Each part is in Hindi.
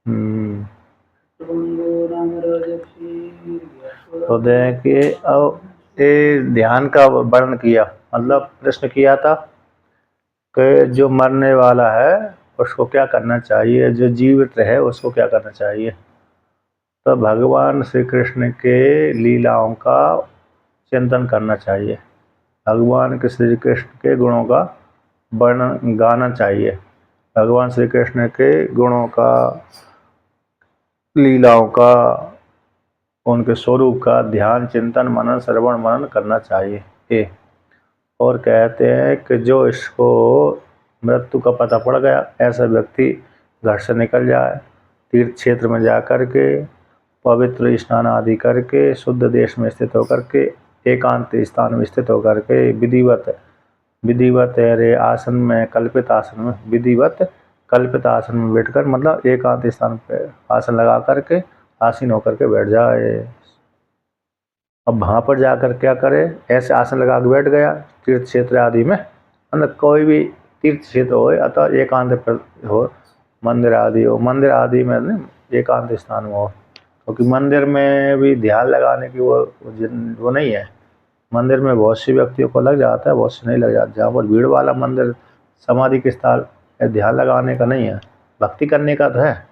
हम्म। तो देखिए अब ये ध्यान का वर्णन किया, मतलब प्रश्न किया था कि जो मरने वाला है उसको क्या करना चाहिए, जो जीवित है उसको क्या करना चाहिए। तो भगवान श्री कृष्ण के लीलाओं का चिंतन करना चाहिए, भगवान के श्री कृष्ण के गुणों का वर्णन गाना चाहिए, भगवान श्री कृष्ण के गुणों का, लीलाओं का, उनके स्वरूप का ध्यान चिंतन मनन श्रवण मनन करना चाहिए। और कहते हैं कि जो इसको मृत्यु का पता पड़ गया, ऐसा व्यक्ति घर से निकल जाए, तीर्थ क्षेत्र में जा कर के पवित्र स्नान आदि करके, शुद्ध देश में स्थित होकर के, एकांत स्थान में स्थित होकर के विधिवत विधिवत अरे आसन में, कल्पित आसन में, विधिवत कल्पित आसन में बैठकर, मतलब एकांत स्थान पे आसन लगा करके आसीन होकर के बैठ जाए। अब वहाँ पर जाकर क्या करे, ऐसे आसन लगा के बैठ गया तीर्थ क्षेत्र आदि में, मतलब कोई भी तीर्थ क्षेत्र हो अथवा एकांत हो, मंदिर आदि हो, मंदिर आदि में एकांत स्थान में हो, क्योंकि मंदिर में भी ध्यान लगाने की वो नहीं है। मंदिर में बहुत सी व्यक्तियों को लग जाता है, बहुत से नहीं लग जाता। जहाँ पर भीड़ वाला मंदिर समाधि के स्थान ध्यान लगाने का नहीं है, भक्ति करने का तो है।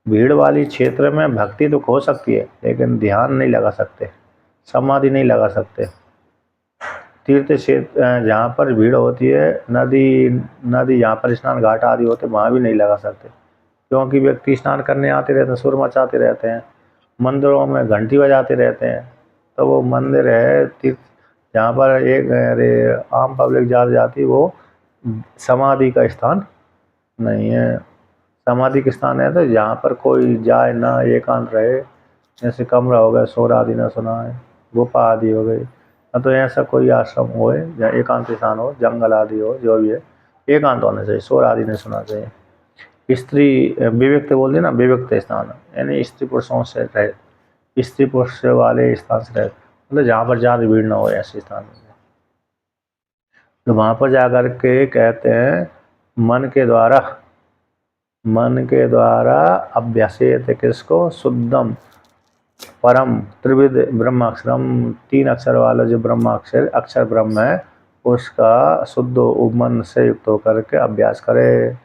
भीड़ वाली क्षेत्र में भक्ति तो हो सकती है लेकिन ध्यान नहीं लगा सकते, समाधि नहीं लगा सकते। तीर्थ क्षेत्र जहाँ पर भीड़ होती है, नदी नदी जहाँ पर स्नान घाट आदि होते हैं, वहाँ भी नहीं लगा सकते, क्योंकि व्यक्ति स्नान करने आते रहते हैं, सुर मचाते रहते हैं, मंदिरों में घंटी बजाते रहते हैं। तो वो मंदिर है तीर्थ जहाँ पर एक अरे आम पब्लिक ज़्यादा जाती, वो समाधि का स्थान नहीं है। समाधि का स्थान है तो जहाँ पर कोई जाए ना, एकांत रहे, जैसे कमरा हो गया, शोर आदि ना सुनाए, गुफा आदि हो गई, ना तो ऐसा कोई आश्रम हो या एकांत स्थान हो, जंगल आदि हो, जो भी है एकांत होना चाहिए, शोर आदि नहीं सुना चाहिए। स्त्री विविक्त बोलते ना, विविक्त स्थान यानी स्त्री पुरुषों से रहे, स्त्री पुरुष वाले स्थान से रहे, मतलब जहाँ पर ज़्यादा भीड़ ना हो ऐसे स्थान में। तो वहाँ पर जाकर के कहते हैं मन के द्वारा अभ्यासेत किसको, शुद्धम परम त्रिविध ब्रह्माक्षरम, 3 अक्षर वाला जो ब्रह्माक्षर अक्षर ब्रह्म है उसका शुद्ध मन से युक्त होकर के अभ्यास करे।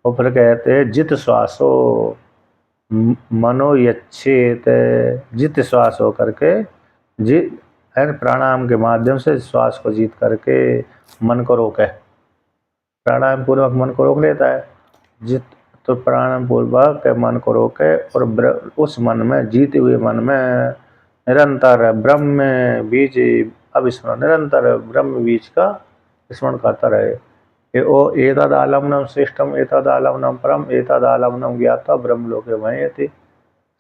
और फिर कहते हैं जित श्वासो मनो यच्छेत, जित श्वास हो करके, जित है प्राणायाम के माध्यम से श्वास को जीत करके मन को रोके, प्राणायाम पूर्वक मन को रोक लेता है जित, तो प्राणायाम पूर्वक मन को रोके और उस मन में, जीते हुए मन में निरंतर ब्रह्म बीज अविस्मरण, निरंतर ब्रह्म बीज का स्मरण करता रहे। ओ एतदालम्बनम श्रेष्ठम एतदालम्बनम परम एतदालम्बनम ज्ञात्वा ब्रह्मलोके मयेति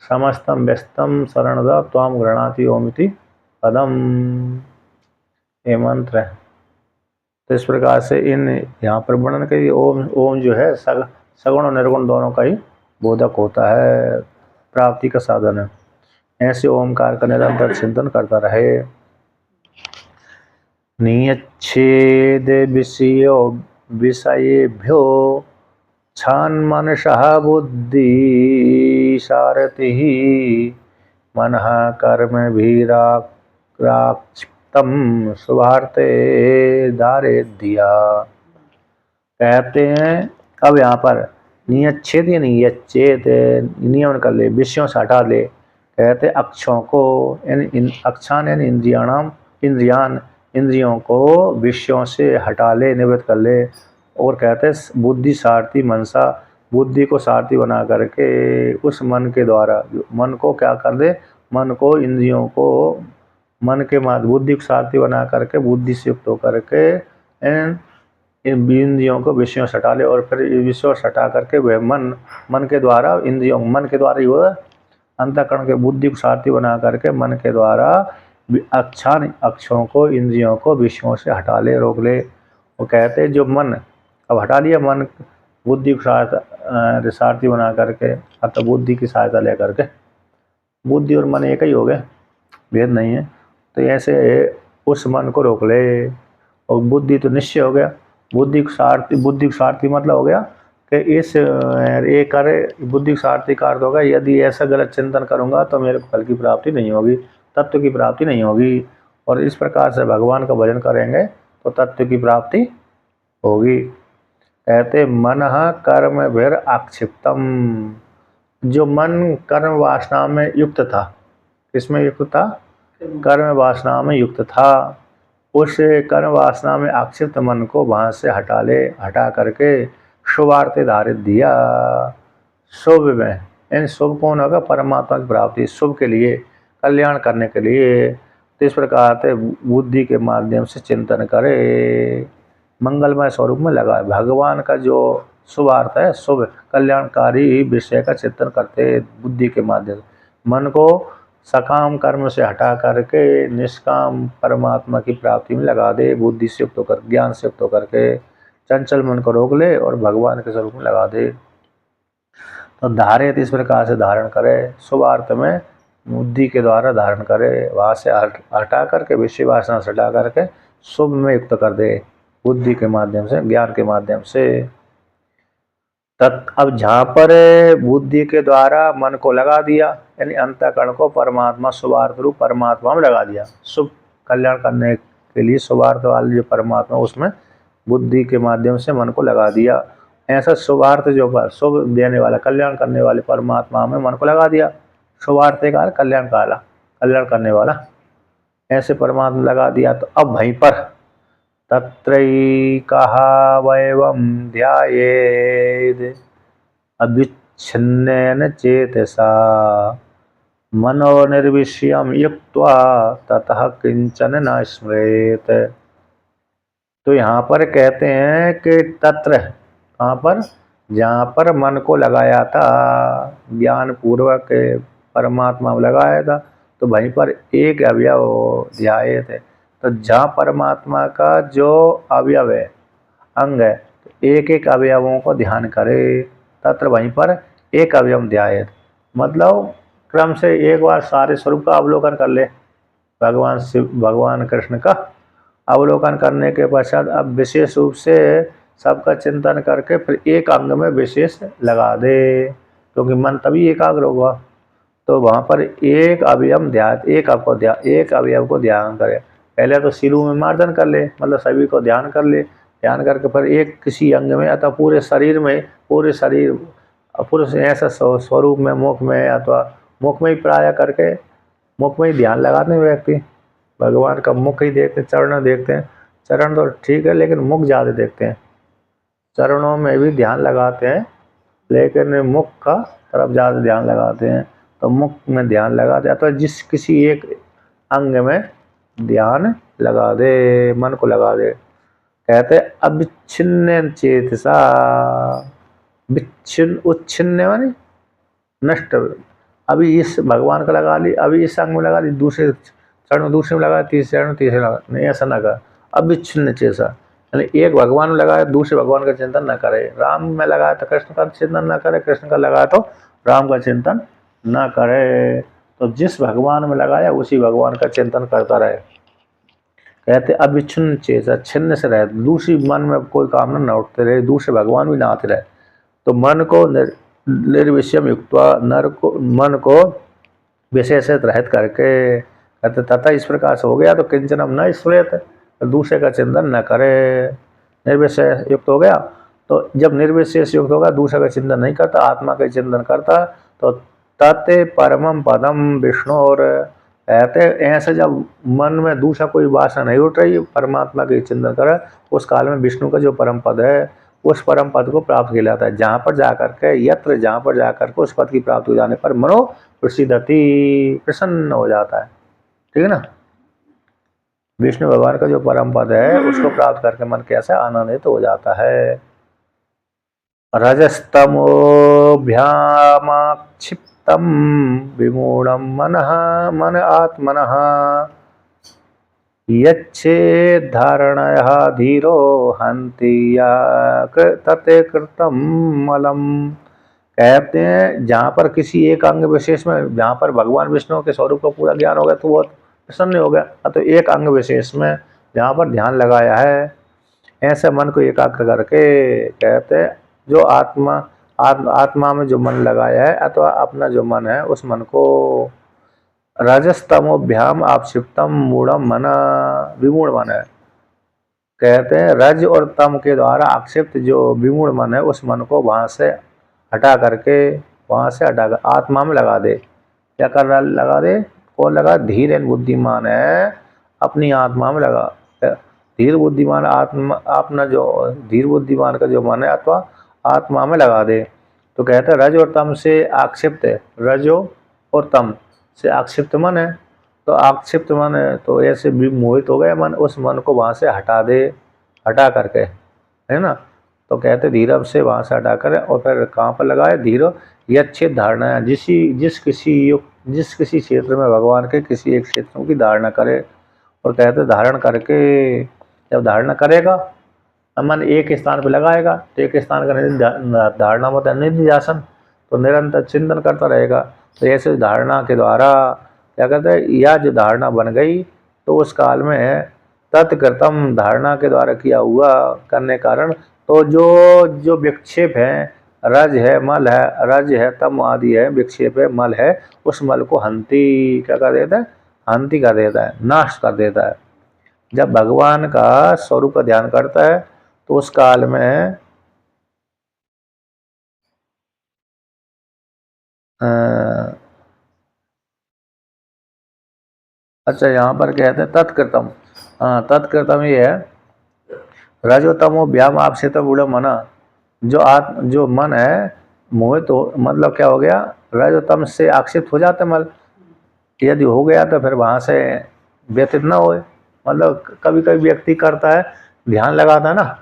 समस्तम व्यस्तम शरणदा त्वाम गृह्णाति ओमिति पदम। ये मंत्र है। तो इस प्रकार से इन यहाँ पर वर्णन करिए, ओम ओम जो है सगुण और निर्गुण दोनों का ही बोधक होता है, प्राप्ति का साधन है। ऐसे ओमकार का निरंतर चिंतन करता रहे। नियच्छेद विषयेभ्यो छान्मनसः बुद्धि सारथिः मनः कर्मभिराक्राक्षिप्तं शुभार्थे दारेद्धिया। कहते हैं अब यहाँ पर नियच्छेद या नियच्छेद नियमन कर ले, विषयों से हटा ले। कहते अक्षों को, अक्षान यानी इंद्रियों को विषयों से हटा ले, निवृत्त कर ले। और कहते बुद्धि सारथी मनसा, बुद्धि को सारथी बना करके उस मन के द्वारा, मन को क्या कर दे, मन को इंद्रियों को मन के माध्यम, बुद्धि को सारथी बना करके बुद्धि से युक्त होकर के इन इंद्रियों को विषयों से हटा ले। और फिर विषयों से हटा करके वह मन के द्वारा, इंद्रियों मन के द्वारा ही वो अंतःकरण के बुद्धि को सारथी बना करके मन के द्वारा अक्षों को, इंद्रियों को विषयों से हटा ले, रोक ले। वो कहते हैं जो मन अब हटा लिया, मन बुद्धि को सारथी बना करके, अतः बुद्धि की सहायता लेकर के, बुद्धि और मन एक ही हो गए, भेद नहीं है। तो ऐसे उस मन को रोक ले। और बुद्धि तो निश्चय हो गया, बुद्धि को सारथी मतलब हो गया कि इस ये कार्य बुद्धि सार्थी कार्य होगा, यदि ऐसा गलत चिंतन करूँगा तो मेरे को फल की प्राप्ति नहीं होगी, तत्व की प्राप्ति नहीं होगी। और इस प्रकार से भगवान का भजन करेंगे तो तत्व की प्राप्ति होगी। कहते मनः कर्म भीर आक्षिप्तम, जो मन कर्म वासना में युक्त था, किसमें युक्त था? कर्म वासना में युक्त था। उस कर्म वासना में आक्षिप्त मन को वहाँ से हटा करके शुभार्थ धारित दिया। शुभ में इन शुभ कौन होगा? परमात्मा की प्राप्ति, शुभ के लिए, कल्याण करने के लिए। तो इस प्रकार से बुद्धि के माध्यम से चिंतन करे, मंगलमय स्वरूप में लगाए। भगवान का जो शुभ अर्थ है, शुभ कल्याणकारी विषय का चिंतन करते बुद्धि के माध्यम से। मन को सकाम कर्म से हटा करके निष्काम परमात्मा की प्राप्ति में लगा दे। बुद्धि से युक्त होकर, ज्ञान से युक्त होकर के चंचल मन को रोक ले और भगवान के स्वरूप में लगा दे। तो धारित इस प्रकार से धारण करे, शुभ अर्थ में बुद्धि के द्वारा धारण करे, वहाँ से हटा करके, विषय वासना से हटा करके शुभ में युक्त कर दे बुद्धि के माध्यम से, ज्ञान के माध्यम से। अब जहाँ पर बुद्धि के द्वारा मन को लगा दिया, यानी अंतःकरण को परमात्मा शुभार्थ रूप परमात्मा में लगा दिया, शुभ कल्याण करने के लिए शुभार्थ वाले जो परमात्मा, उसमें बुद्धि के माध्यम से मन को लगा दिया। ऐसा शुभार्थ जो शुभ देने वाला, कल्याण करने वाले परमात्मा में मन को लगा दिया। शुभार्थ का कल्याण काला, कल्याण करने वाला, ऐसे परमात्मा लगा दिया। तो अब वहीं पर तत्रैकाहावयवं ध्यायेत् अविच्छिन्नेन चेतसा मनोनिर्विषयं युक्त्वा ततः किंचन न स्मरेत्। तो यहाँ पर कहते हैं कि तत्र, कहाँ पर? जहाँ पर मन को लगाया था, ज्ञान पूर्वक परमात्मा में लगाया था, तो वहीं पर एक अवयव ध्याये थे। तो जहाँ परमात्मा का जो अवयव है, अंग है, तो एक एक अवयवों को ध्यान करे। तत्र वहीं पर एक अवयव ध्याये, मतलब क्रम से एक बार सारे स्वरूप का अवलोकन कर ले। भगवान शिव, भगवान कृष्ण का अवलोकन करने के पश्चात अब विशेष रूप से सबका चिंतन करके फिर एक अंग में विशेष लगा दे, क्योंकि मन तभी एकाग्र होगा। तो वहाँ पर एक अवयव ध्यान, एक अवयव को ध्यान करे। पहले तो शिरो में मार्जन कर ले, मतलब सभी को ध्यान कर ले। ध्यान करके फिर एक किसी अंग में अथवा पूरे शरीर में, पूरे ऐसा स्वरूप में, मुख में अथवा मुख में ही प्राय करके, मुख में ही ध्यान लगाते हैं व्यक्ति। भगवान का मुख ही देखते, चरण देखते हैं। चरण तो ठीक है, लेकिन मुख ज़्यादा देखते हैं। चरणों में भी ध्यान लगाते हैं, लेकिन मुख का तरफ ज़्यादा ध्यान लगाते हैं। तो मुख में ध्यान लगाते हैं, अथवा जिस किसी एक अंग में ध्यान लगा दे, मन को लगा दे। कहते अविच्छिन्न चेतसा, विच्छिन्न, उच्छिन्न माने नष्ट। अभी इस भगवान का लगा ली, अभी इस अंग में लगा ली, दूसरे चरण में दूसरे में लगा, तीसरे चरण में तीसरे लगा, नहीं, ऐसा ना कर। अविच्छिन्न चेतसा, यानी एक भगवान में लगाया, दूसरे भगवान का चिंतन न करे। राम में लगाया तो कृष्ण का चिंतन न करे, कृष्ण का लगाया तो राम का चिंतन न करे। तो जिस भगवान में लगाया उसी भगवान का चिंतन करता रहे। कहते अविच्छिन्न चेतसा, छिन्न से रहे, दूसरी मन में कोई कामना न उठते रहे, दूसरे भगवान भी न आते रहे। तो मन को निर्विषयम युक्त्वा, मन को विशेषित रहित करके, कहते तथा इस प्रकार से हो गया तो किंचनम न स्मरेत, दूसरे का चिंतन न करे। निर्विशेष युक्त हो गया, तो जब निर्विशेष युक्त होगा, दूसरे का चिंतन नहीं करता, आत्मा का चिंतन करता, तो तते परमम पदम विष्णु। और कहते ऐसे जब मन में दूसरा कोई वासना नहीं उठ रही, परमात्मा के चिंतन करे, उस काल में विष्णु का जो परम पद है, उस परम पद को प्राप्त किया जाता है। जहाँ पर जाकर के, जहाँ पर जाकर के उस पद की प्राप्ति हो जाने पर मनो प्रसिद्धति, प्रसन्न हो जाता है। ठीक है ना? विष्णु भगवान का जो परम पद है, उसको प्राप्त करके मन कैसा आनंदित हो जाता है। रजस्तमोभ्यामाक्षिप्तम विमूढ़म मनः मन आत्मनः यच्छेद धारणयः धीरो हन्ति तते कृतम मलम। कहते हैं जहाँ पर किसी एक अंग विशेष में, जहाँ पर भगवान विष्णु के स्वरूप का पूरा ज्ञान हो गया तो वो प्रसन्न हो गया। तो एक अंग विशेष में जहाँ पर ध्यान लगाया है, ऐसे मन को एकाग्र करके, कहते जो आत्मा में जो मन लगाया है अथवा अपना जो मन है उस मन को रजस्तमोभ्याम आपक्षिप्तम मूढ़म मन विमूढ़ मन है। कहते हैं रज और तम के द्वारा आक्षिप्त जो विमूढ़ मन है उस मन को वहां से हटा कर आत्मा में लगा दे। क्या कर रहा लगा दे? कौन लगा? धीर बुद्धिमान है अपनी आत्मा में लगा। धीर बुद्धिमान आत्मा अपना जो धीर बुद्धिमान का जो मन है अथवा आत्मा में लगा दे। तो कहते हैं रज और तम से आक्षिप्त है, रजो और तम से आक्षिप्त मन है। तो आक्षिप्त मन है तो ऐसे भी मोहित हो गए मन, उस मन को वहां से हटा दे, हटा करके, है ना। तो कहते धीरज से वहां से हटा कर और फिर कहाँ पर लगाए? धीरो ये अच्छी धारणा है जिस किसी क्षेत्र में भगवान के किसी एक क्षेत्रों की धारणा करे। और कहते धारण करके जब धारणा करेगा मन एक स्थान पर लगाएगा तो एक स्थान का धारणा मतलब निधिध्यासन, तो निरंतर चिंतन करता रहेगा। तो ऐसे धारणा के द्वारा क्या कहते हैं, यह जो धारणा बन गई तो उस काल में तत्कृतम धारणा के द्वारा किया हुआ करने कारण तो जो विक्षेप है, रज है, मल है, रज है, तम आदि है, विक्षेप है, मल है, उस मल को हंती क्या कर देता है? हंती कर देता है, नाश कर देता है। जब भगवान का स्वरूप का ध्यान करता है तो उस काल में अच्छा यहाँ पर कहते हैं तत्कृतम। हाँ, तत्कृतम ये है रजोतमो व्याम आपसे बूढ़ा मना। जो मन है मोहित हो, मतलब क्या हो गया? रजोतम से आक्षिप्त हो जाता है मल। यदि हो गया तो फिर वहां से व्यतीत न हो। मतलब कभी कभी व्यक्ति करता है, ध्यान लगाता है ना,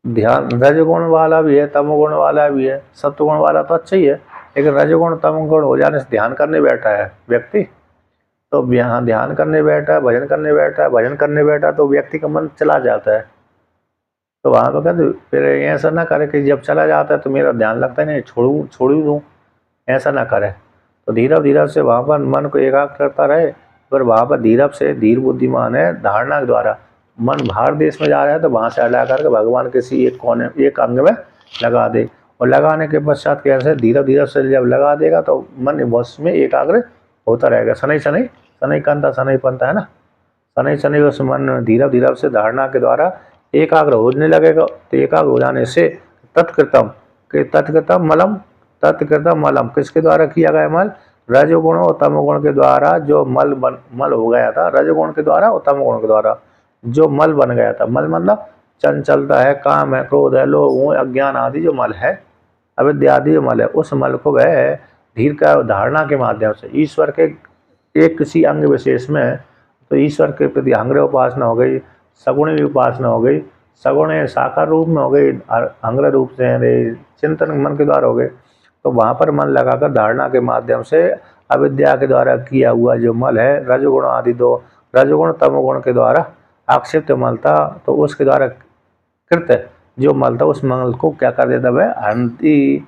ध्यान रजगुण वाला भी है, तमोगुण वाला भी है, सत्वगुण वाला तो अच्छा ही है, लेकिन रजगुण तमोगुण हो जाने से ध्यान करने बैठा है व्यक्ति, तो यहाँ ध्यान करने बैठा है, भजन करने बैठा तो व्यक्ति का मन चला जाता है। तो वहाँ पर कहते फिर ऐसा ना करे कि जब चला जाता है तो मेरा ध्यान लगता है नहीं, छोड़ ही दूँ, ऐसा ना करे। तो धीरज से वहाँ पर मन को एकाग्र करता रहे। पर वहाँ पर धीरज से धीर बुद्धिमान है धारणा के द्वारा मन बाहर देश में जा रहा है तो वहाँ से हटा करके भगवान किसी एक कोने एक अंग में लगा दे। और लगाने के पश्चात कैसे धीरज से जब लगा देगा तो मन बस में एकाग्र होता रहेगा। शनै कंता शनै पंता है ना, शनै उस मन धीरज से धारणा के द्वारा एकाग्र होने लगेगा। तो एकाग्र हो जाने से तत्कृतम मलम किसके द्वारा किया गया? मल रजोगुण और तमोगुण के द्वारा जो मल हो गया था, रजोगुण के द्वारा और तमोगुण के द्वारा जो मल बन गया था। मल मतलब चंचलता है, काम है, क्रोध है, लोभ, अज्ञान आदि जो मल है, अविद्या आदि जो मल है, उस मल को वह धीर का धारणा के माध्यम से ईश्वर के एक किसी अंग विशेष में, तो ईश्वर के प्रति अंग्रह उपासना हो गई, सगुण उपासना हो गई, सगुण साकार रूप में हो गई, अंग्रह रूप से चिंतन मन के द्वारा हो गए। तो वहाँ पर मन लगाकर धारणा के माध्यम से अविद्या के द्वारा किया हुआ जो मल है, रजोगुण आदि दो रजोगुण तमोगुण के द्वारा आक्षिप्त मल था, तो उसके द्वारा कृत जो मल था उस मल को क्या कर देता वह हंती,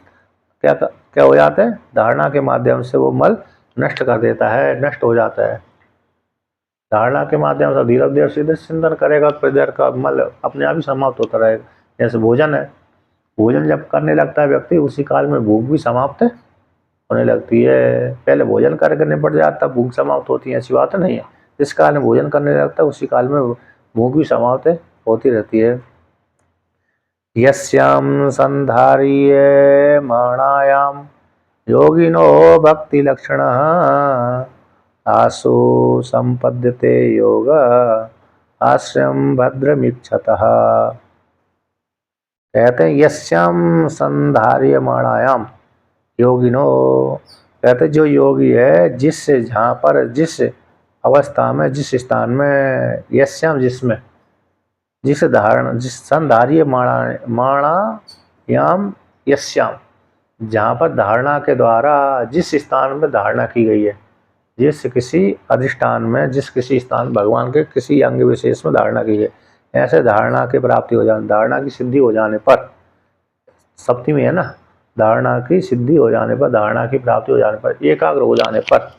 क्या हो जाता है? धारणा के माध्यम से वो मल नष्ट कर देता है, नष्ट हो जाता है। धारणा के माध्यम से धीरे धीरे सीधे चिंतन करेगा तो देर का मल अपने आप ही समाप्त होता रहेगा। जैसे भोजन है, भोजन जब करने लगता है व्यक्ति उसी काल में भूख भी समाप्त होने लगती है। पहले भोजन करके निपट जाता है, भूख समाप्त होती है, ऐसी बात नहीं है। जिस काल में भोजन करने लगता है उसी काल में भूख भी समाप्त होती रहती है। यस्याम संधारिये मरणायाम योगिनो भक्ति लक्षण आसु संपद्यते योग आश्रयम भद्रमीक्षतः। कहते हैं यस्याम संधार्यमाणायाम योगिनो, कहते जो योगी है जिससे जहाँ पर जिस अवस्था में जिस स्थान में यस्याम जिसमें जिस धारण जिस संधार्य माणायाम यस्याम जहाँ पर धारणा के द्वारा जिस स्थान में धारणा की गई है, जिस किसी अधिष्ठान में जिस किसी स्थान भगवान के किसी अंग विशेष में धारणा की गई, ऐसे धारणा की प्राप्ति हो जाने, धारणा की सिद्धि हो जाने पर, सप्तमी में है ना, धारणा की सिद्धि हो जाने पर, धारणा की प्राप्ति हो जाने पर, एकाग्र हो जाने पर,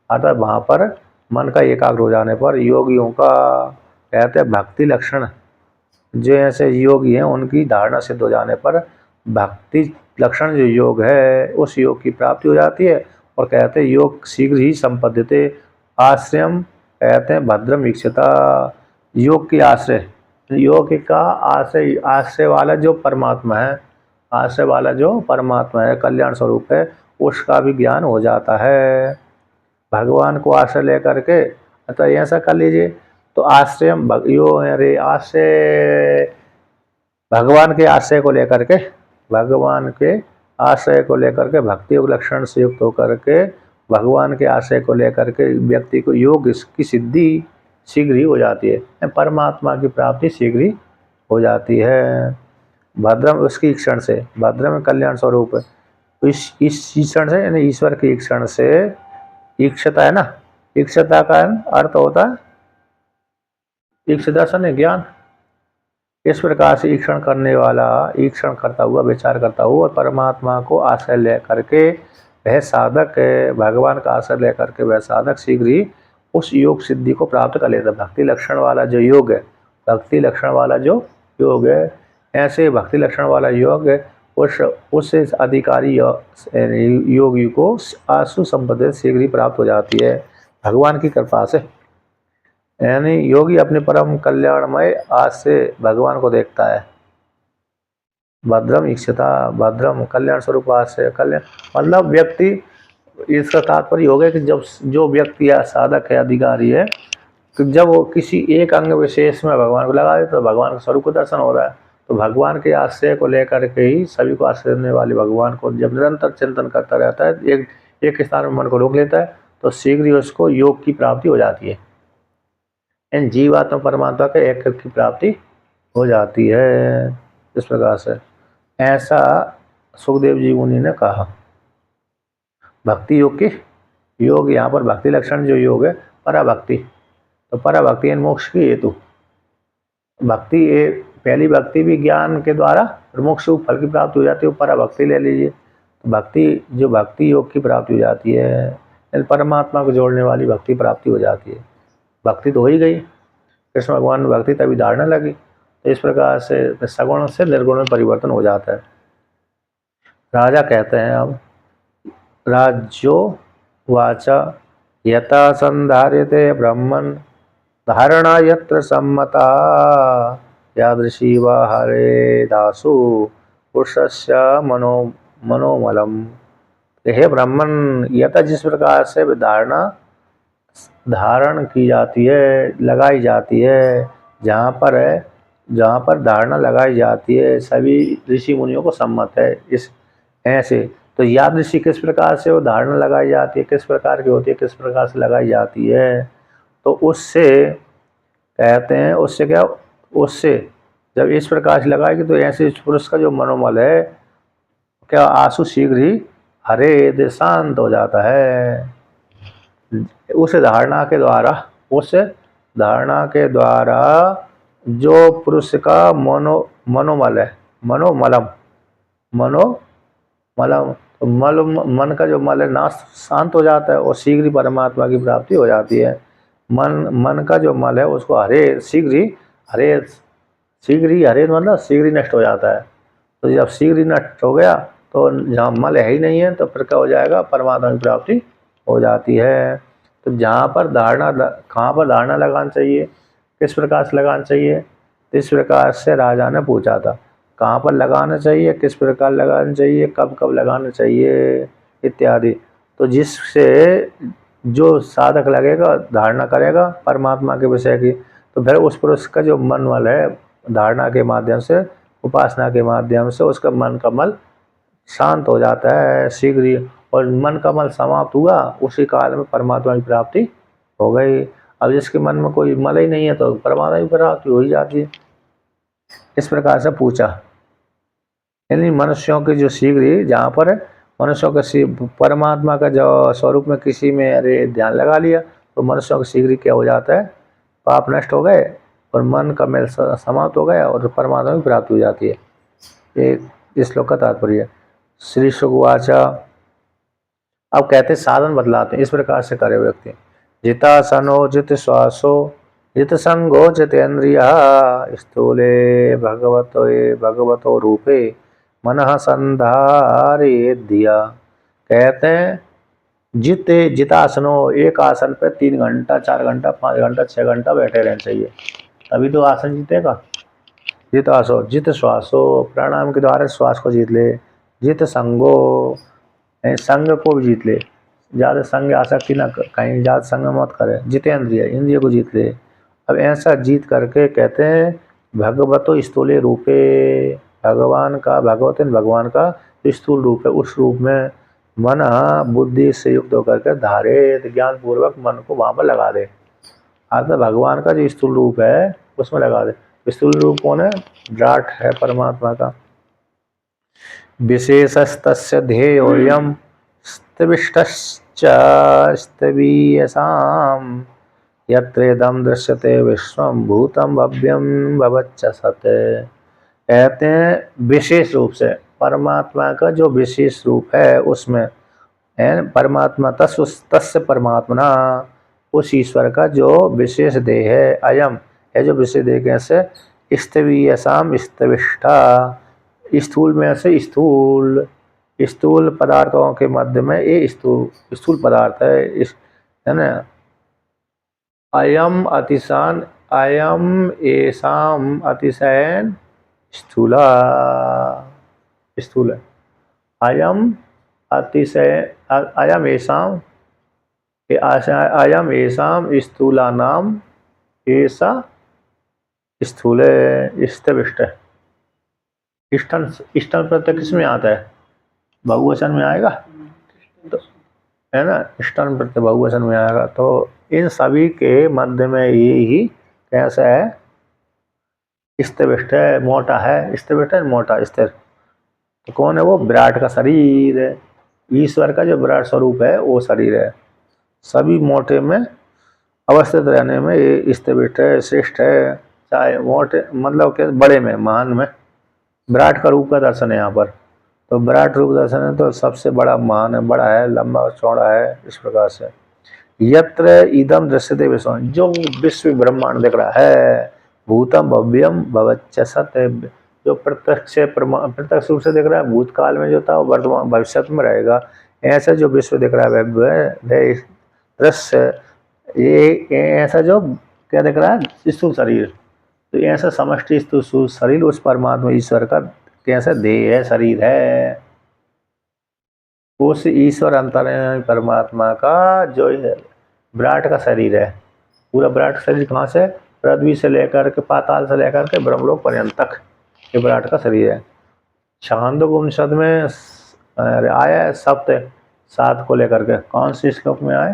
अर्थात वहाँ पर मन का एकाग्र हो जाने पर योगियों का कहते हैं भक्ति लक्षण, जो ऐसे योगी हैं उनकी धारणा सिद्ध हो जाने पर भक्ति लक्षण जो योग है उस योग की प्राप्ति हो जाती है। और कहते हैं योग शीघ्र ही संपद्यते, आश्रयम कहते हैं भद्रम ईक्षता, योग की आश्रय, योग का आश्रय, आश्रय वाला जो परमात्मा है, आश्रय वाला जो परमात्मा है, कल्याण स्वरूप है, उसका भी ज्ञान हो जाता है। भगवान को आश्रय लेकर के, अतः ऐसा कर लीजिए। तो आश्रय यो अरे आश्रय भगवान के आश्रय को लेकर के, भगवान के आश्रय को लेकर के, भक्ति योग लक्षण से युक्त होकर के भगवान के आश्रय को लेकर के व्यक्ति को योग की सिद्धि शीघ्र ही हो जाती है, परमात्मा की प्राप्ति शीघ्र ही हो जाती है। भद्रम उसकी क्षण से, भद्रम कल्याण स्वरूप इस क्षण से, यानी ईश्वर की क्षण से, ईक्षता है ना, ईक्षता का अर्थ होता है ईक्षदर्शन है ज्ञान। इस प्रकार से ईक्षण करने वाला, ईक्षण करता हुआ, विचार करता हुआ और परमात्मा को आश्रय ले करके वह साधक, भगवान का आश्रय लेकर के वह साधक शीघ्र ही उस योग सिद्धि को प्राप्त कर लेता है। भक्ति लक्षण वाला जो योग है, भक्ति लक्षण वाला जो योग है, ऐसे भक्ति लक्षण वाला योग है, उस अधिकारी योगी को आशु संपत्ति शीघ्र ही प्राप्त हो जाती है भगवान की कृपा से। यानी योगी अपने परम कल्याणमय आज से भगवान को देखता है। भद्रम ईक्षता, भद्रम कल्याण स्वरूप आज से कल्याण, मतलब व्यक्ति, इसका तात्पर्य हो गया कि जब जो व्यक्ति या साधक है, अधिकारी है, तो जब वो किसी एक अंग विशेष में भगवान को लगा दे तो भगवान के स्वरूप को दर्शन हो रहा है। तो भगवान के आश्रय को लेकर के ही सभी को आश्रय देने वाले भगवान को जब निरंतर चिंतन करता रहता है, एक स्थान में मन को रोक लेता है, तो शीघ्र ही उसको योग की प्राप्ति हो जाती है। इन जीवात्मा परमात्मा के एक की प्राप्ति हो जाती है। इस प्रकार से ऐसा सुखदेव जी मुनि ने कहा। भक्ति योग की, योग यहाँ पर भक्ति लक्षण जो योग है पराभक्ति, तो पराभक्ति इन मोक्ष की हेतु भक्ति, पहली भक्ति भी ज्ञान के द्वारा मोक्ष फल की प्राप्ति हो जाती है, पराभक्ति ले लीजिए। तो भक्ति, जो भक्ति योग की प्राप्ति हो जाती है, परमात्मा को जोड़ने वाली भक्ति प्राप्ति हो जाती है। भक्ति तो हो ही गई, कृष्ण भगवान में भक्ति तभी धारने लगी। तो इस प्रकार से सगुण से निर्गुण में परिवर्तन हो जाता है। राजा कहते हैं अब, राज्यो वाचा यथा संधार्यते ब्रह्मन् धारणा यत्र सम्मता यादृशी वा हरे दासु पुरुषस्य मनोमलम। हे ब्राह्मण, यथा जिस प्रकार से धारण की जाती है, लगाई जाती है, जहाँ पर धारणा लगाई जाती है सभी ऋषि मुनियों को सम्मत है। इस ऐसे तो याद ऋषि किस प्रकार से वो धारणा लगाई जाती है, किस प्रकार की होती है, किस प्रकार से लगाई जाती है, तो उससे कहते हैं, उससे क्या, उससे जब इस प्रकार से लगाएगी तो ऐसे पुरुष का जो मनोमल है क्या आंसू शीघ्र ही हरे शांत हो जाता है। उस धारणा के द्वारा जो पुरुष का मनोमल है, मनोमलम, तो मन का जो मल है नाश, शांत हो जाता है और शीघ्र ही परमात्मा की प्राप्ति हो जाती है। मन का जो मल है उसको शीघ्र ही हरे मतलब शीघ्र ही नष्ट हो जाता है। तो जब शीघ्र ही नष्ट हो गया तो जहाँ मल है ही नहीं है तो फिर क्या हो जाएगा, परमात्मा की प्राप्ति हो जाती है। तो जहाँ पर कहाँ पर धारणा लगाना चाहिए, किस प्रकार से लगाना चाहिए, इस प्रकार से राजा ने पूछा था। कहाँ पर लगाना चाहिए, किस प्रकार लगाना चाहिए, कब कब लगाना चाहिए इत्यादि। तो जिससे जो साधक लगेगा, धारणा करेगा परमात्मा के विषय की, तो फिर उस पुरुष का जो मन मल है धारणा के माध्यम से, उपासना के माध्यम से उसका मन का मल शांत हो जाता है शीघ्र ही, और मन का मल समाप्त हुआ उसी काल में परमात्मा की प्राप्ति हो गई। अब जिसके मन में कोई मल ही नहीं है तो परमात्मा की प्राप्ति हो ही जाती है। इस प्रकार से पूछा, यानी मनुष्यों के जो शीघ्र ही, जहाँ पर मनुष्यों के परमात्मा का जो स्वरूप में किसी में ध्यान लगा लिया तो मनुष्यों के शीघ्र क्या हो जाता है, पाप नष्ट हो गए और मन का मेल समाप्त हो गया और परमात्मा की प्राप्ति हो जाती है। ये इस श्लोक का तात्पर्य। श्री शुकवाचा, अब कहते साधन बदलाते हैं, इस प्रकार से करे व्यक्ति। जितासनो जित श्वासो जित संगो जितेन्द्रिय स्थूले भगवतो रूपे मनः संधारे दिया। कहते हैं जिते जितासनो, एक आसन पे 3 घंटा 4 घंटा 5 घंटा 6 घंटा बैठे रहना चाहिए, तभी तो आसन जीतेगा। जित आसो जित श्वासो, प्राणायाम के द्वारा श्वास को जीत ले। जित संगो, संग को भी जीत ले, ज़्यादा संग आसक्ति ना कहीं ज़्यादा संग मत करे। जितेंद्रिय, इंद्रिय को जीत ले। अब ऐसा जीत करके कहते हैं भगवतो स्थूले रूपे, भगवान का भगवतन भगवान का स्थूल रूप है, उस रूप में मन बुद्धि से युक्त होकर के धारे ज्ञान पूर्वक मन को वहाँ पर लगा दे। अर्थात भगवान का जो स्थूल रूप है उसमें लगा दे। स्थूल रूप कौन है? विराट है परमात्मा का। विशेषस्तस्य ध्येयोऽयं स्त्विष्टश्च स्त्वीयसाम् यत्रेदं दृश्यते विश्वं भूतं भव्यं भवच्च सत्। कहते हैं विशेष रूप से परमात्मा का जो विशेष रूप है उसमें है परमात्मा तस्य परमात्मना, उस ईश्वर का जो विशेष देह है, अयम है जो विशेष देह कैसे स्त्वीयसाम स्तविष्ठा, स्थूल में से स्थूल, स्थूल पदार्थों के मध्य में ये स्थूल पदार्थ है ना। अयम अतिशान, अयम एसाम अतिशयन स्थूला, स्थूल है। अयम अतिशय, अयम एसाम, अयम एसाम स्थूला नाम ऐसा स्थूल स्तविष्ट। इष्टन, इष्टन प्रत्यय किस में आता है? बहुवचन में आएगा तो है ना, इष्टन प्रत्यय बहुवचन में आएगा। तो इन सभी के मध्य में ये ही कैसा है? स्थिविष्ट है, मोटा है। स्थिविष्ट है, मोटा, स्थिर। तो कौन है वो? विराट का शरीर है। ईश्वर का जो विराट स्वरूप है वो शरीर है। सभी मोटे में अवस्थित रहने में ये स्थिविष्ट है, श्रेष्ठ है। चाहे मोटे मतलब के बड़े में, महान में, विराट का रूप का दर्शन है यहाँ पर। तो विराट रूप दर्शन है तो सबसे बड़ा महान है, बड़ा है, लंबा चौड़ा है, इस प्रकार से। यत्र इदम दृश्यते विश्व, जो विश्व ब्रह्मांड दिख रहा है, भूतम भव्यम भवच्च सत्, जो प्रत्यक्ष रूप से दिख रहा है, भूतकाल में जो था वो वर्तमान भविष्य में रहेगा। ऐसा जो विश्व दिख रहा है दृश्य, ये ऐसा जो क्या दिख रहा है? स्थूल शरीर। तो ऐसा समष्टि स्थूल शरीर उस परमात्मा ईश्वर का कैसा देह है, शरीर है। उस ईश्वर अंतर्यामी परमात्मा का जो विराट का शरीर है, पूरा विराट शरीर कहाँ से? पृथ्वी से लेकर के, पाताल से लेकर के ब्रह्मलोक पर्यंत तक ये विराट का शरीर है। छांदोग्य उपनिषद में आया है सप्त सात को लेकर के। कौन से श्लोक में आए?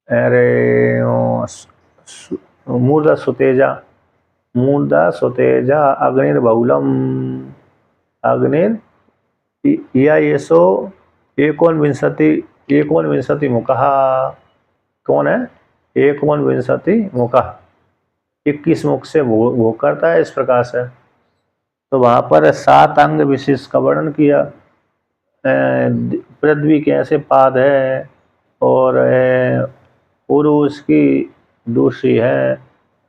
अरे मूर्धा सुतेजा, मूर्धा सुतेजा अग्निर्बहुलम, अग्निर येषो एकोनविंशति मुखः। कौन है? एकोनविंशति मुखः, 21 मुख से भोग करता है, इस प्रकार से। तो वहाँ पर 7 अंग विशेष का वर्णन किया। पृथ्वी के ऐसे पाद है, और पुरुष की दूसरी है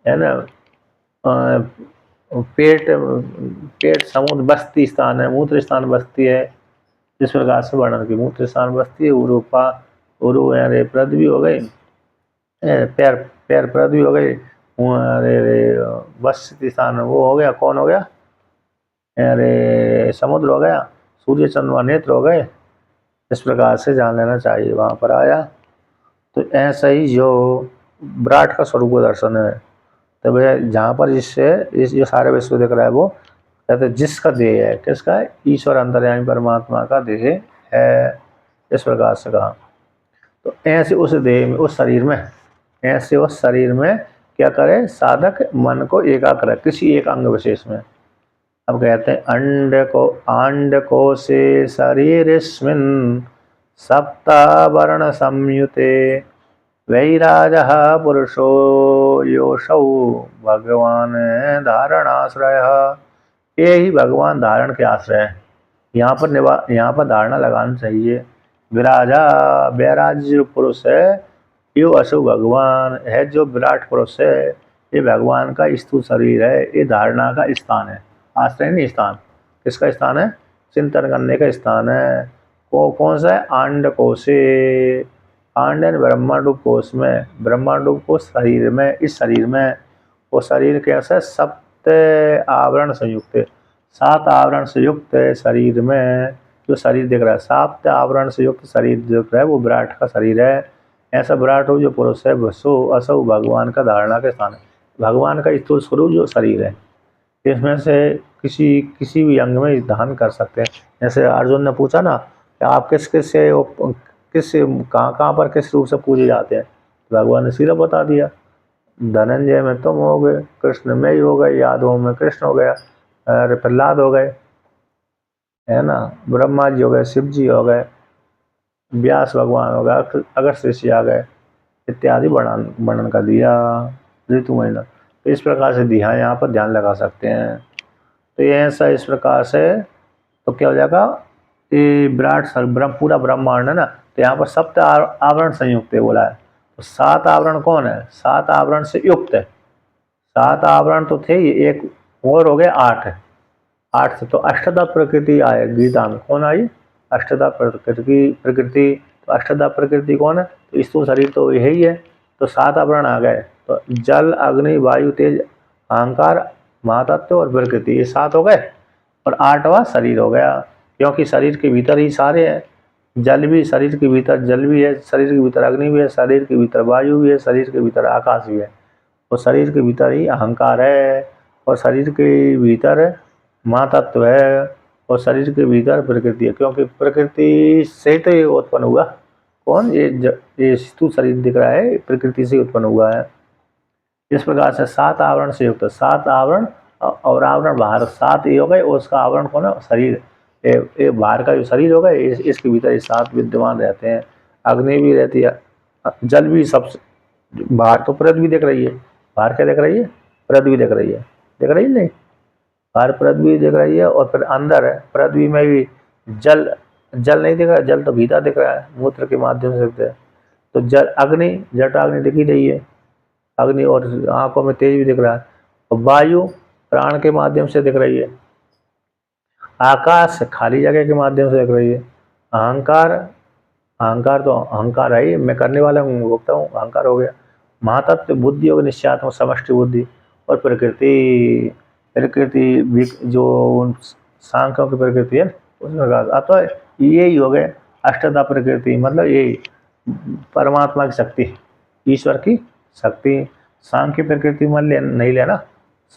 ना, पेट समुद्र बस्ती स्थान है, मूत्र स्थान बस्ती है, इस प्रकार से वर्णन की। मूत्र स्थान बस्ती है, उरूपा, उरु अरे पृथ्वी हो गई, पैर पैर पृथ्वी हो गई, अरे बस्ती स्थान वो हो गया, कौन हो गया? अरे समुद्र हो गया, सूर्य चंद्रमा नेत्र हो गए, इस प्रकार से जान लेना चाहिए। वहाँ पर आया तो ऐसा ही जो विराट का स्वरूप दर्शन है, तो भैया जहाँ पर जिससे इस जो सारे विश्व दिख रहा है वो कहते जिसका देह है, किसका है? ईश्वर अंतर्यामी परमात्मा का देह है, इस प्रकार से कहा। तो ऐसे उस देह में, उस शरीर में, ऐसे उस शरीर में क्या करे? साधक मन को एकाग्र किसी एक अंग विशेष में। अब कहते हैं अंड को से शरीरस्मिन् सप्तावरण संयुते वैराजः पुरुषो योषौ भगवान धारणाश्रय। ये ही भगवान धारण के आश्रय है। यहाँ पर धारणा लगाना चाहिए। विराजा, वैराज जो पुरुष है, यो असु भगवान है, जो विराट पुरुष है, ये भगवान का स्थूल शरीर है, ये धारणा का स्थान है, आश्रय नहीं स्थान। किसका स्थान है? चिंतन करने का स्थान है। कौन सा है? अंडकोशे, अंड यानी ब्रह्मांड रूप कोश में, ब्रह्मांड रूप कोश शरीर में, इस शरीर में। वो शरीर कैसा है? सप्त आवरण संयुक्त है, 7 आवरण से युक्त है शरीर में। जो शरीर दिख रहा है 7 आवरण से युक्त शरीर दिख रहा है, वो विराट का शरीर है। ऐसा विराट रूप जो पुरुष है वसु असु भगवान का धारणा के स्थान है। भगवान का स्थूल स्वरूप जो शरीर है, इसमें से किसी भी अंग में धारण कर सकते हैं। जैसे अर्जुन ने पूछा ना कि आप किस कहाँ पर किस रूप से पूजे जाते हैं, भगवान ने सीधा बता दिया। धनंजय में तुम हो गए, कृष्ण में ही हो गए, यादवों में कृष्ण हो गया, अरे प्रहलाद हो गए, है ना, ब्रह्मा जी हो गए, शिव जी हो गए, व्यास भगवान हो गए, अगस्त ऋषि आ गए, इत्यादि वर्णन कर दिया ऋतु महीना। तो इस प्रकार से ध्यान यहाँ पर ध्यान लगा सकते हैं। तो ये ऐसा इस प्रकार से तो क्या हो जाएगा? ये विराट पूरा ब्रह्मांड है ना, तो यहाँ पर सप्त आवरण संयुक्त है बोला है। तो 7 आवरण कौन है? 7 आवरण से युक्त है। 7 आवरण तो थे, ये एक और हो गए 8। 8 से तो अष्टधा प्रकृति आए गीता में। कौन आई? अष्टधा प्रकृति। तो अष्टधा प्रकृति कौन है? तो स्थूल शरीर तो यही है। तो 7 आवरण आ गए, तो जल अग्नि वायु तेज अहंकार महातत्व और प्रकृति, ये 7 हो गए। और 8वां शरीर हो गया, क्योंकि शरीर के भीतर ही सारे हैं। जल भी शरीर के भीतर, जल भी है शरीर के भीतर, अग्नि भी है शरीर के भीतर, वायु भी है शरीर के भीतर, आकाश भी है। और शरीर के भीतर ही अहंकार है, और शरीर के भीतर महातत्व है, और शरीर के भीतर प्रकृति है, क्योंकि प्रकृति से तो ये उत्पन्न हुआ। कौन? ये स्थूल शरीर दिख रहा है, प्रकृति से उत्पन्न हुआ है। इस प्रकार से 7 आवरण से युक्त, 7 आवरण और आवरण बाहर 7 ये हो गए, और उसका आवरण कौन है? शरीर। ये बाहर का जो शरीर होगा इसके भीतर ये 7 विद्यमान रहते हैं। अग्नि भी रहती है, जल भी, सब बाहर तो पृथ्वी भी दिख रही है। बाहर क्या दिख रही है? पृथ्वी दिख रही है, दिख रही है नहीं? बाहर पृथ्वी दिख रही है, और फिर अंदर है पृथ्वी में भी जल, जल नहीं दिख रहा है, जल तो भीतर दिख रहा है, मूत्र के माध्यम से दिखता है। तो जल अग्नि, जटाग्नि दिख ही रही है, अग्नि, और आंखों में तेज भी दिख रहा है। और वायु प्राण के माध्यम से दिख रही है। आकाश खाली जगह के माध्यम से दिख रही है। अहंकार, अहंकार तो अहंकार है, मैं करने वाला हूँ, भोगता हूँ, अहंकार हो गया। महातत्व बुद्धि और निश्चयात्मक समष्टि बुद्धि। और प्रकृति, प्रकृति जो सांख्यों की प्रकृति है उसमें अथवा यही हो गए अष्टधा प्रकृति, मतलब यही परमात्मा की शक्ति, ईश्वर की शक्ति। सांख्य प्रकृति में नहीं लेना,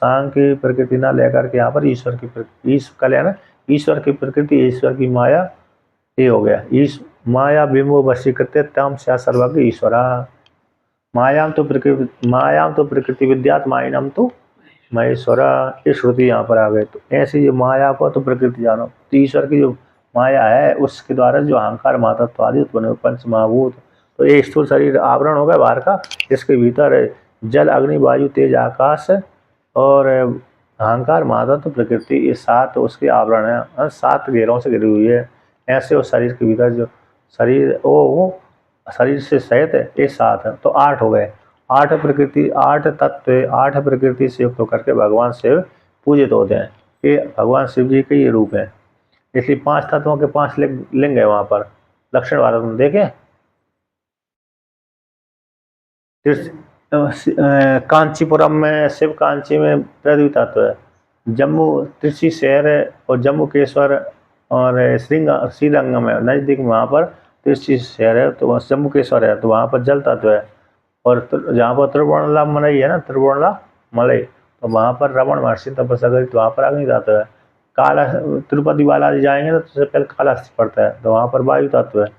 सांख्य प्रकृति ना लेकर के यहाँ पर ईश्वर की प्रकृति का लेना। ईश्वर की प्रकृति, ईश्वर की माया, ये हो गया। माया बिंबो वशीकृत्य तम स्या सर्वज्ञ ईश्वरा। मायाम तो प्रकृति विद्यात माइनम तो महेश्वरा, ये श्रुति यहाँ पर आ गए। तो ऐसी जो माया को तो प्रकृति जानो, तो ईश्वर की जो माया है उसके द्वारा जो अहंकार महातत्व आदि उत्पन्न पंच महाभूत। तो ये स्थूल शरीर आवरण होगा बाहर का, इसके भीतर जल अग्नि वायु तेज आकाश और अहंकार महातत्व प्रकृति, ये 7 उसके आवरण है, 7 घेरों से घिरी हुई है। ऐसे उस शरीर के भीतर जो शरीर वो शरीर से सहित है, ये 7 है, तो 8 हो गए। 8 प्रकृति, 8 तत्व, 8 प्रकृति से युक्त होकर के भगवान शिव पूजित होते हैं। ये भगवान शिव जी के ये रूप है। इसलिए 5 तत्वों के 5 लिंग है वहाँ पर। दक्षिण भारत में देखें, कांचीपुरम में, शिव कांची में पृथ्वी तत्व है। जम्मू त्रिची शहर है, और जम्मू केश्वर और श्रीरंगम है नज़दीक, वहाँ पर त्रिची शहर है, तो जम्मू केश्वर है, तो वहाँ पर जल तत्व है। और जहाँ पर त्रिवर्णला मलई है ना, त्रिवर्णला मलई, तो वहाँ पर रमण महर्षि तपस्या करी, तो वहाँ पर अग्नि तत्व है। काला तिरुपति बालाजी जाएंगे ना, तो सबसे पहले कालास्थी पड़ता है, तो वहाँ पर वायु तत्व है।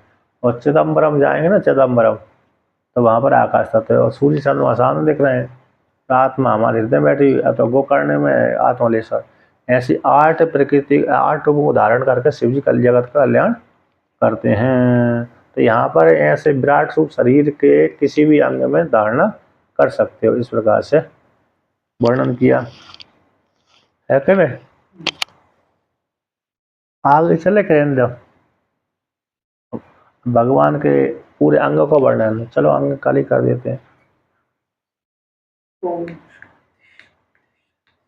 और चिदम्बरम जाएंगे ना, चिदम्बरम, तो वहाँ पर आकाश तत्व है। और सूर्य चंद्रमा सामने दिख रहे हैं, तो आत्मा हमारे हृदय बैठी हुई, तो गोकर्ण में आत्मलेश्वर। ऐसी 8 प्रकृति, 8 रूपों को धारण करके शिव जी कल जगत का कल्याण करते हैं। तो यहाँ पर ऐसे विराट रूप शरीर के किसी भी अंग में धारणा कर सकते हो, इस प्रकार से वर्णन किया है। कि नहीं? आगे चले करें, भगवान के पूरे अंग को वर्णन, चलो अंग खाली कर देते हैं।